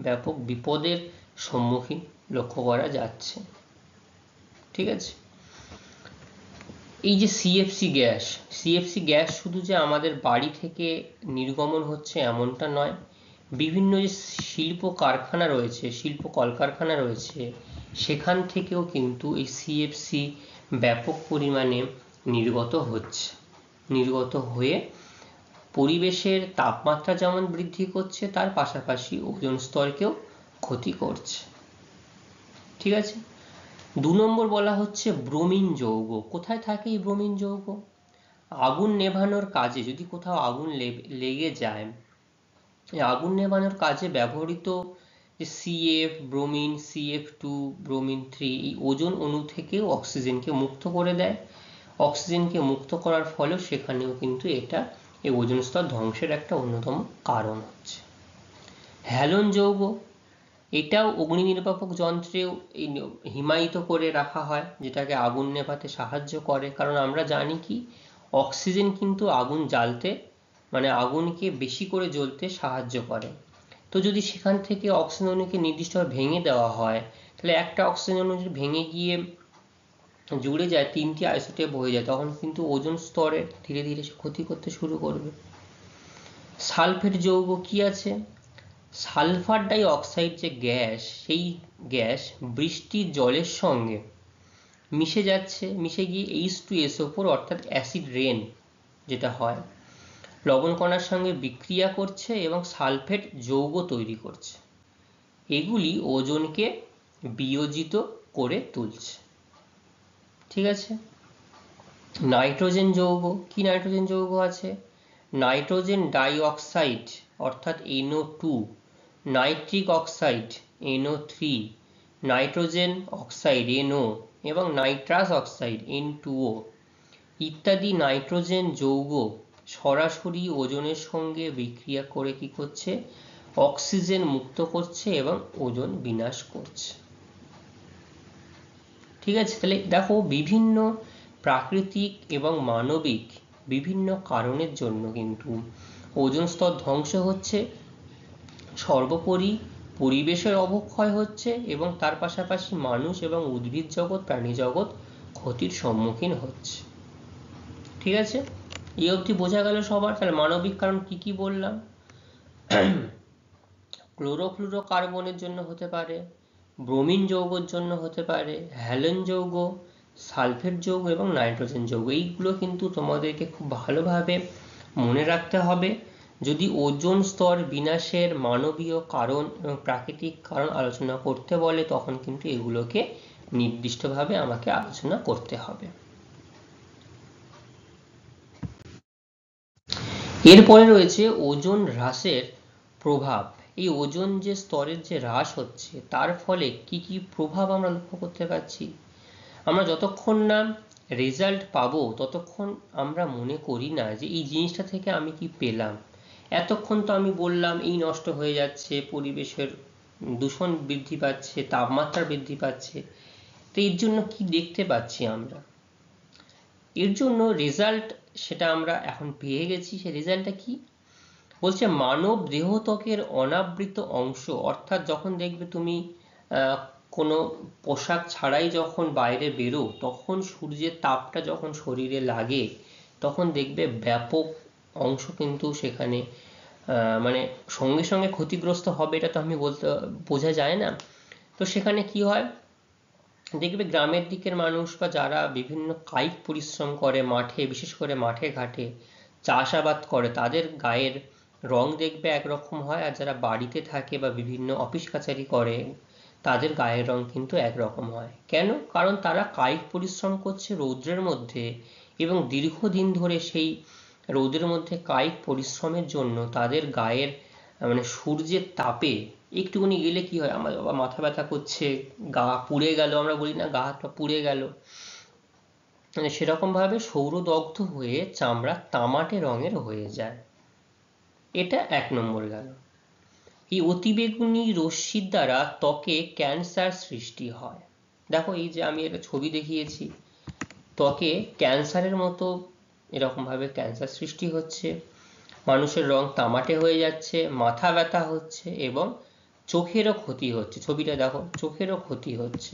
ব্যাপক বিপদের সম্মুখীন লক্ষ্য করা যাচ্ছে। ঠিক আছে, এই যে সিএফসি গ্যাস শুধু যে আমাদের বাড়ি থেকে নির্গমন হচ্ছে এমনটা নয়, বিভিন্ন যে শিল্প কলকারখানা রয়েছে সেখান থেকেও কিন্তু এই সিএফসি ব্যাপক পরিমাণে নির্গত হয়ে পরিবেশের তাপমাত্রা যেমন বৃদ্ধি করছে তার পাশাপাশি ওজোন স্তরকেও ক্ষতি করছে। ঠিক আছে, 2 নম্বর বলা হচ্ছে ব্রোমিন যৌগ। কোথায় থাকে এই ব্রোমিন যৌগ? আগুন নেভানোর কাজে যদি কোথাও আগুন লেগে যায়, আগুন নেভানোর কাজে ব্যবহৃত যে সিএফ, ব্রোমিন, CF2, ব্রোমিন 3 এই ওজোন অণু থেকেও অক্সিজেনকে মুক্ত করে দেয়। অক্সিজেনকে মুক্ত করার ফলেও সেখানেও কিন্তু এটা এই ওজোন স্তর ধ্বংসের একটা অন্যতম কারণ হচ্ছে। হ্যালোন যৌগ, এটাও অগ্নি নির্বাপক যন্ত্রেও হিমায়িত করে রাখা হয়, যেটাকে আগুন নেভাতে সাহায্য করে। কারণ আমরা জানি কি, অক্সিজেন কিন্তু আগুন জ্বালতে মানে আগুনকে বেশি করে জ্বলতে সাহায্য করে। তো যদি সেখান থেকে অক্সিজেন অণুকে নির্দিষ্টভাবে ভেঙে দেওয়া হয়, তাহলে একটা অক্সিজেন অণু যদি ভেঙে গিয়ে জুড়ে যায়, 3টি আইসোটোপ হয়ে যায়, তখন কিন্তু ওজোন স্তরে ধীরে ধীরে ক্ষতি করতে শুরু করবে। সালফেট যৌগ কি আছে? সালফার ডাই অক্সাইড যে গ্যাস, সেই গ্যাস বৃষ্টির জলের সঙ্গে মিশে গিয়ে H2SO4 অর্থাৎ অ্যাসিড রেন যেটা হয়, লবণ কণার সঙ্গে বিক্রিয়া করছে এবং সালফেট যৌগ তৈরি করছে। এগুলি ওজোনকে বিয়োজিত করে তুলছে। ঠিক আছে, নাইট্রোজেন যৌগ কি? নাইট্রোজেন যৌগ আছে নাইট্রোজেন ডাই অক্সাইড অর্থাৎ NO2, nitric oxide NO3, nitrogen oxide NO এবং নাইট্রাস অক্সাইড N2O ইত্যাদি নাইট্রোজেন যৌগ সরাসরি ওজনের সঙ্গে বিক্রিয়া করে কি করছে, অক্সিজেন মুক্ত করছে এবং ওজোন বিনাশ করছে। ঠিক আছে, তাহলে দেখো বিভিন্ন প্রাকৃতিক এবং মানবিক বিভিন্ন কারণের জন্য কিন্তু ওজোন স্তর ধ্বংস হচ্ছে, সর্বোপরি পরিবেশের অবক্ষয় হচ্ছে এবং তার পাশাপাশি মানুষ এবং উদ্ভিদ জগৎ, প্রাণী জগৎ ক্ষতির সম্মুখীন হচ্ছে। ঠিক আছে, এই অবধি বোঝা গেল সবার? তাহলে মানবিক কারণ কি কি বললাম? ক্লোরোফ্লুরোকার্বনের জন্য হতে পারে, ব্রোমিন যৌগের জন্য হতে পারে, হ্যালোজেন যৌগ, সালফেট যৌগ এবং নাইট্রোজেন যৌগ। এইগুলো কিন্তু তোমাদেরকে খুব ভালোভাবে মনে রাখতে হবে। যদি ওজোন স্তর বিনাশের মানবীয় কারণ এবং প্রাকৃতিক কারণ আলোচনা করতে বলে তখন কিন্তু এগুলোকে নির্দিষ্টভাবে আমাকে আলোচনা করতে হবে। এরপরে রয়েছে ওজোন হ্রাসের প্রভাব। এই ওজোন যে স্তরের যে হ্রাস হচ্ছে তার ফলে কি কি প্রভাব আমরা লক্ষ্য করতে পারছি। আমরা যতক্ষণ না রেজাল্ট পাবো ততক্ষণ আমরা মনে করি না যে এই জিনিসটা থেকে আমি কি পেলাম। এতক্ষণ তো আমি বললাম এই নষ্ট হয়ে যাচ্ছে, পরিবেশের দূষণ বৃদ্ধি পাচ্ছে, তাপমাত্রা বৃদ্ধি পাচ্ছে, তো এর জন্য কি দেখতে পাচ্ছি আমরা? এর জন্য রেজাল্ট সেটা আমরা এখন পেয়ে গেছি। সে রেজাল্টটা কি বলছে, মানব দেহত্বকের অনাবৃত অংশ, অর্থাৎ যখন দেখবে তুমি কোনো পোশাক ছাড়াই যখন বাইরে বেরো তখন সূর্যের তাপটা যখন শরীরে লাগে তখন দেখবে ব্যাপক অংশ কিন্তু সেখানে মানে সঙ্গে সঙ্গে ক্ষতিগ্রস্ত হবে এটা তো আমি বলতে বোঝা যায় না। তো সেখানে কি হয়, দেখবে গ্রামের দিকের মানুষ বা যারা বিভিন্ন কায়িক পরিশ্রম করে মাঠে, বিশেষ করে মাঠে ঘাটে চাষাবাদ করে, তাদের গায়ের রং দেখবে একরকম হয়, আর যারা বাড়িতে থাকে বা বিভিন্ন অফিস কাছারি করে তাদের গায়ের রং কিন্তু একরকম হয়। কেন? কারণ তারা কায়িক পরিশ্রম করছে রৌদ্রের মধ্যে এবং দীর্ঘদিন ধরে সেই রৌদ্রের মধ্যে কায়িক পরিশ্রমের জন্য তাদের গায়ের মানে সূর্যের তাপে একটুখানি গেলে কি হয়, আমার বাবা মাথা ব্যথা করছে, গা পুড়ে গেল, আমরা বলি না গা হাত পা পুড়ে গেল, মানে সেরকম ভাবে সৌরদগ্ধ হয়ে চামড়া তামাটে রঙের হয়ে যায়। এটা এক নম্বর গেল। এই অতিবেগুনি রশ্মির দ্বারা ত্বকে ক্যান্সার সৃষ্টি হয়। দেখো এই যে আমি একটা ছবি দেখিয়েছি, ত্বকে ক্যান্সারের মতো এরকম ভাবে ক্যান্সার সৃষ্টি হচ্ছে, মানুষের রং তামাটে হয়ে যাচ্ছে, মাথা ব্যথা হচ্ছে এবং চোখেরও ক্ষতি হচ্ছে। ছবিটা দেখো, চোখেরও ক্ষতি হচ্ছে।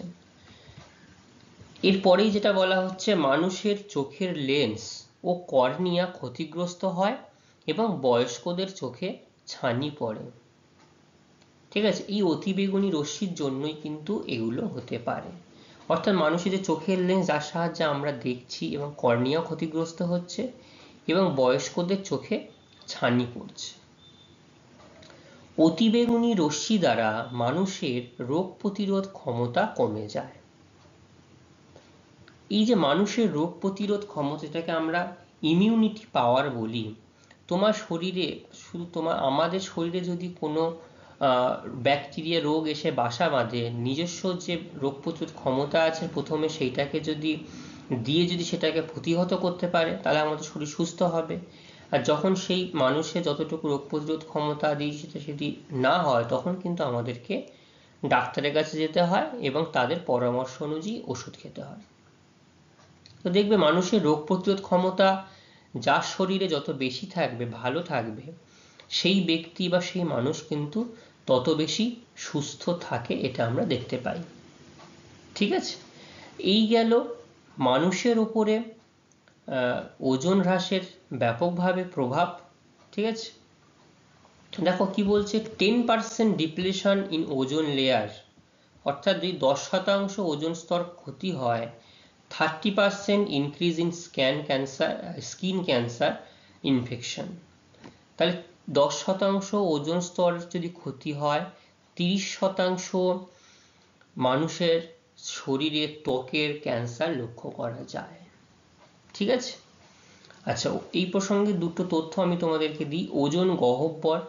এরপরেই যেটা বলা হচ্ছে, মানুষের চোখের লেন্স ও কর্নিয়া ক্ষতিগ্রস্ত হয় এবং বয়স্কদের চোখে ছানি পড়ে। ঠিক আছে, এই অতিবেগুনি রশ্মির জন্যই কিন্তু এগুলো হতে পারে। অর্থাৎ মানুষের যে চোখের লেন্স যার সাহায্যে আমরা দেখছি এবং কর্নিয়া ক্ষতিগ্রস্ত হচ্ছে এবং বয়স্কদের চোখে ছানি পড়ছে। অতিবেগুনি রশ্মি দ্বারা মানুষের রোগ প্রতিরোধ ক্ষমতা কমে যায়। এই যে মানুষের রোগ প্রতিরোধ ক্ষমতা, এটাকে আমরা ইমিউনিটি পাওয়ার বলি। তোমার শরীরে শুধু আমাদের শরীরে যদি কোনো ব্যাকটেরিয়া রোগ এসে বাসা বাঁধে, নিজস্ব যে রোগ প্রতিরোধ ক্ষমতা আছে প্রথমে সেইটাকে যদি সেটাকে প্রতিহত করতে পারে তাহলে আমাদের শরীর সুস্থ হবে। আর যখন সেই মানুষের যতটুকু রোগ প্রতিরোধ ক্ষমতা সেটি না হয় তখন কিন্তু আমাদেরকে ডাক্তারের কাছে যেতে হয় এবং তাদের পরামর্শ অনুযায়ী ওষুধ খেতে হয়। তো দেখবে মানুষের রোগ প্রতিরোধ ক্ষমতা যার শরীরে যত বেশি থাকবে, ভালো থাকবে, সেই ব্যক্তি বা সেই মানুষ কিন্তু তত বেশি সুস্থ থাকে, এটা আমরা দেখতে পাই। ঠিক আছে, এই গেল মানুষের উপরে ওজোন হ্রাসের ব্যাপকভাবে প্রভাব। ঠিক আছে, দেখো কি বলছে, 10% ডিপ্লেশন ইন ওজোন লেয়ার, অর্থাৎ যদি 10% ওজোন স্তর ক্ষতি হয়, 30% increase in skin cancer infection. তাহলে 10% ওজোন স্তর যদি ক্ষতি হয়, 30% মানুষের শরীরে ত্বকের ক্যান্সার লক্ষ্য করা যায়। ঠিক আছে, আচ্ছা এই প্রসঙ্গে দুটো তথ্য আমি তোমাদেরকে দিই। ওজোন গহ্বর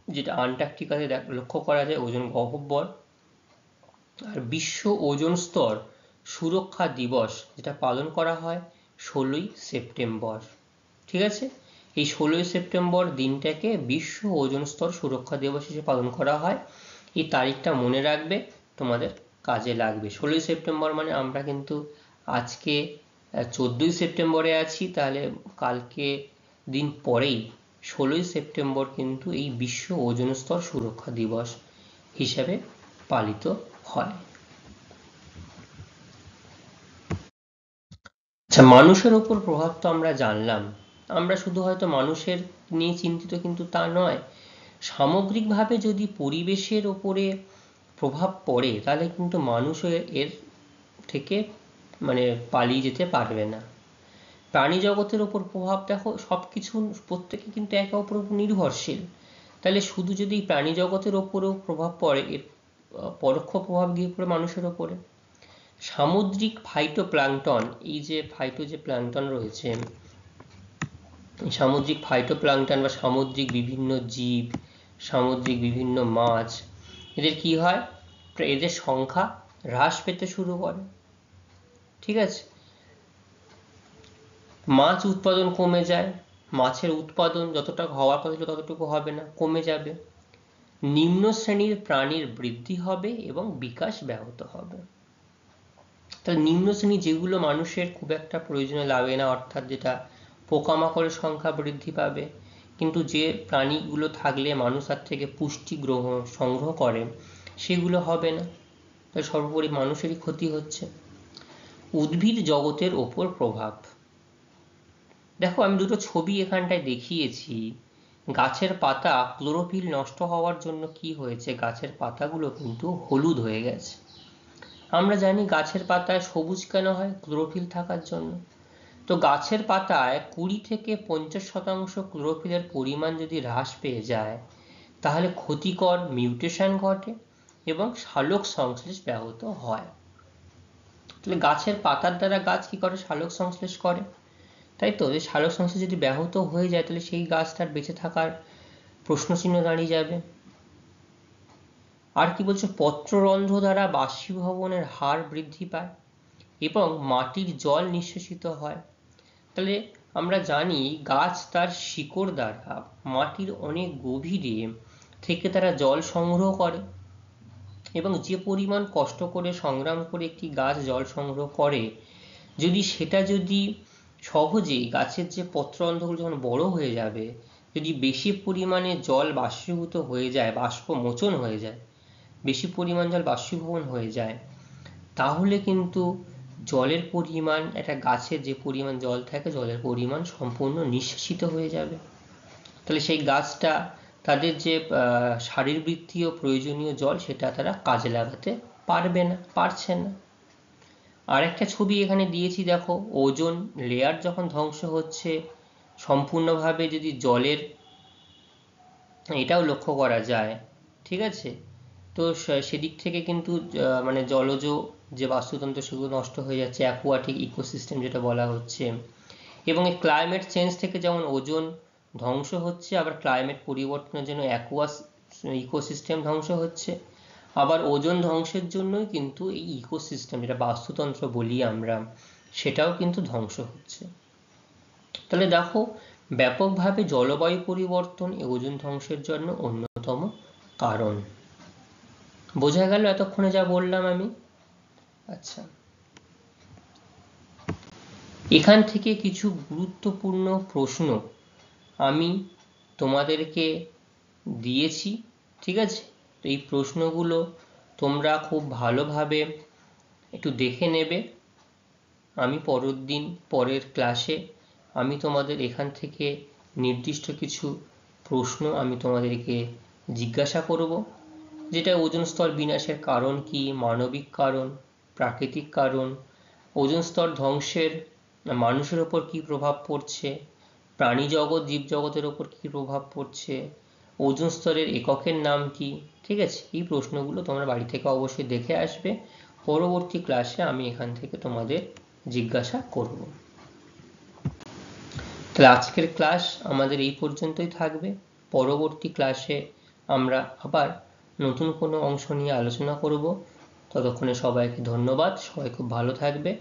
যেটা আন্টার্কটিকাতে লক্ষ্য করা যায় ওজোন গহ্বর। আর বিশ্ব ওজোন স্তর সুরক্ষা দিবস যেটা পালন করা হয় 16ই সেপ্টেম্বর। ঠিক আছে, এই 16ই সেপ্টেম্বর দিনটাকে বিশ্ব ওজোন স্তর সুরক্ষা দিবস হিসেবে পালন করা হয়। এই তারিখটা মনে রাখবে, তোমাদের কাজে লাগবে। 16ই সেপ্টেম্বর মানে আমরা কিন্তু আজকে 14ই সেপ্টেম্বরে আছি, তাহলে কালকে দিন পরেই 16ই সেপ্টেম্বর কিন্তু এই বিশ্ব ওজোন স্তর সুরক্ষা দিবস হিসেবে পালিত হয়। আচ্ছা, মানুষের উপর প্রভাব তো আমরা জানলাম। আমরা শুধু হয়তো মানুষের নিয়ে চিন্তিত কিন্তু তা নয়, সামগ্রিকভাবে যদি পরিবেশের ওপরে প্রভাব পড়ে তাহলে কিন্তু মানুষ এর থেকে মানে পালিয়ে যেতে পারবে না। প্রাণী জগতের ওপর প্রভাব দেখো, সবকিছু প্রত্যেকে কিন্তু একে অপরের উপর নির্ভরশীল। তাহলে শুধু যদি প্রাণী জগতের ওপরেও প্রভাব পড়ে, এর পরোক্ষ প্রভাব গিয়ে পড়ে মানুষের ওপরে। সামুদ্রিক ফাইটোপ্ল্যাঙ্কটন, এই যে যে প্ল্যাঙ্কটন রয়েছে, সামুদ্রিক ফাইটোপ্ল্যাঙ্কটন বা সামুদ্রিক বিভিন্ন জীব, সামুদ্রিক বিভিন্ন মাছ, এদের কি হয়, এদের সংখ্যা হ্রাস পেতে শুরু করে। ঠিক আছে, মাছ উৎপাদন কমে যায়, মাছের উৎপাদন যতটা হওয়ার কথা ছিল ততটুকু হবে না, কমে যাবে। নিম্ন শ্রেণীর প্রাণীর বৃদ্ধি হবে এবং বিকাশ ব্যাহত হবে। তাহলে নিম্ন শ্রেণী যেগুলো মানুষের খুব একটা প্রয়োজনে লাগে না, অর্থাৎ যেটা পোকামাকড়ের সংখ্যা বৃদ্ধি পাবে, কিন্তু যে প্রাণীগুলো থাকলে মানুষ তার থেকে পুষ্টি সংগ্রহ করে সেগুলো হবে না, তাই সর্বোপরি মানুষেরই ক্ষতি হচ্ছে। উদ্ভিদ জগতের ওপর প্রভাব দেখো, আমি দুটো ছবি এখানটায় দেখিয়েছি। গাছের পাতা ক্লোরোফিল নষ্ট হওয়ার জন্য কি হয়েছে, গাছের পাতাগুলো কিন্তু হলুদ হয়ে গেছে। আমরা জানি গাছের পাতায় সবুজ কেন হয়, ক্লোরোফিল থাকার জন্য। তো গাছের পাতায় 20 থেকে 50% ক্লোরোফিলের পরিমাণ যদি হ্রাস পেয়ে যায় তাহলে ক্ষতিকর মিউটেশন ঘটে এবং সালোক সংশ্লেষ ব্যাহত হয়। তাহলে গাছের পাতার দ্বারা গাছ কি করে, সালোক সংশ্লেষ করে, তাই তো। এই সালোক সংশ্লেষ যদি ব্যাহত হয়ে যায় তাহলে সেই গাছটার বেঁচে থাকার প্রশ্নচিহ্ন দাঁড়িয়ে যাবে। আর কি বলছো, পত্ররন্ধ্র দ্বারা বাষ্পীভবনের হার বৃদ্ধি পায় এবং মাটির জল নিঃশেষিত হয়। তাহলে আমরা জানি গাছ তার শিকড় দ্বারা মাটির অনেক গভীরে থেকে তারা জল সংগ্রহ করে, এবং যে পরিমাণ কষ্ট করে সংগ্রাম করে একটি গাছ জল সংগ্রহ করে, সেটা যদি সহজেই গাছের যে পত্ররন্ধ্রগুলো যখন বড় হয়ে যাবে, যদি বেশি পরিমাণে জল বাষ্পীভূত হয়ে যায়, বাষ্পমোচন হয়ে যায়, বেশি পরিমাণ জল বাষ্পীভবন হয়ে যায়, তাহলে কিন্তু জলের পরিমাণ, একটা গাছের যে পরিমাণ জল থাকে জলের পরিমাণ সম্পূর্ণ নিঃশেষিত হয়ে যাবে। তাহলে সেই গাছটা তাদের যে শারীরবৃত্তীয় প্রয়োজনীয় জল সেটা তারা কাজে লাগাতে পারছে না। আর একটা ছবি এখানে দিয়েছি দেখো, ওজোন লেয়ার যখন ধ্বংস হচ্ছে সম্পূর্ণভাবে, যদি জলের এটাও লক্ষ্য করা যায়, ঠিক আছে, তো সেদিক থেকে কিন্তু মানে জলজ যে বাস্তুতন্ত্র সেগুলো নষ্ট হয়ে যাচ্ছে, অ্যাকুয়াটিক ইকোসিস্টেম যেটা বলা হচ্ছে। এবং এই ক্লাইমেট চেঞ্জ থেকে যেমন ওজোন ধ্বংস হচ্ছে, আবার ক্লাইমেট পরিবর্তনের জন্য ইকোসিস্টেম ধ্বংস হচ্ছে, আবার ওজোন ধ্বংসের জন্যই কিন্তু এই ইকোসিস্টেম যেটা বাস্তুতন্ত্র বলি আমরা, সেটাও কিন্তু ধ্বংস হচ্ছে। তাহলে দেখো, ব্যাপকভাবে জলবায়ু পরিবর্তন এই ওজোন ধ্বংসের জন্য অন্যতম কারণ। বোঝা গেল এতক্ষণে যা বললাম আমি? আচ্ছা, এখান থেকে কিছু গুরুত্বপূর্ণ প্রশ্ন আমি তোমাদেরকে দিয়েছি, ঠিক আছে। তো এই প্রশ্নগুলো তোমরা খুব ভালোভাবে একটু দেখে নেবে। আমি পরের ক্লাসে আমি তোমাদের এখান থেকে নির্দিষ্ট কিছু প্রশ্ন আমি তোমাদেরকে জিজ্ঞাসা করব, যেটা ওজোন স্তর বিনাশের কারণ কি, মানবিক কারণ, প্রাকৃতিক কারণ, ওজোন স্তর ধ্বংসের মানুষের ওপর কি প্রভাব পড়ছে, প্রাণী জগৎ জীবজগতের ওপর কি প্রভাব পড়ছে, ওজোন স্তরের এককের নাম কি, ঠিক আছে। এই প্রশ্নগুলো তোমরা বাড়ি থেকে অবশ্যই দেখে আসবে। পরবর্তী ক্লাসে আমি এখান থেকে তোমাদের জিজ্ঞাসা করব। তাহলে আজকের ক্লাস আমাদের এই পর্যন্তই থাকবে। পরবর্তী ক্লাসে আমরা আবার নতুন কোনো অংশ নিয়ে আলোচনা করব। ততক্ষণে সবাইকে ধন্যবাদ, সবাই খুব ভালো থাকবে।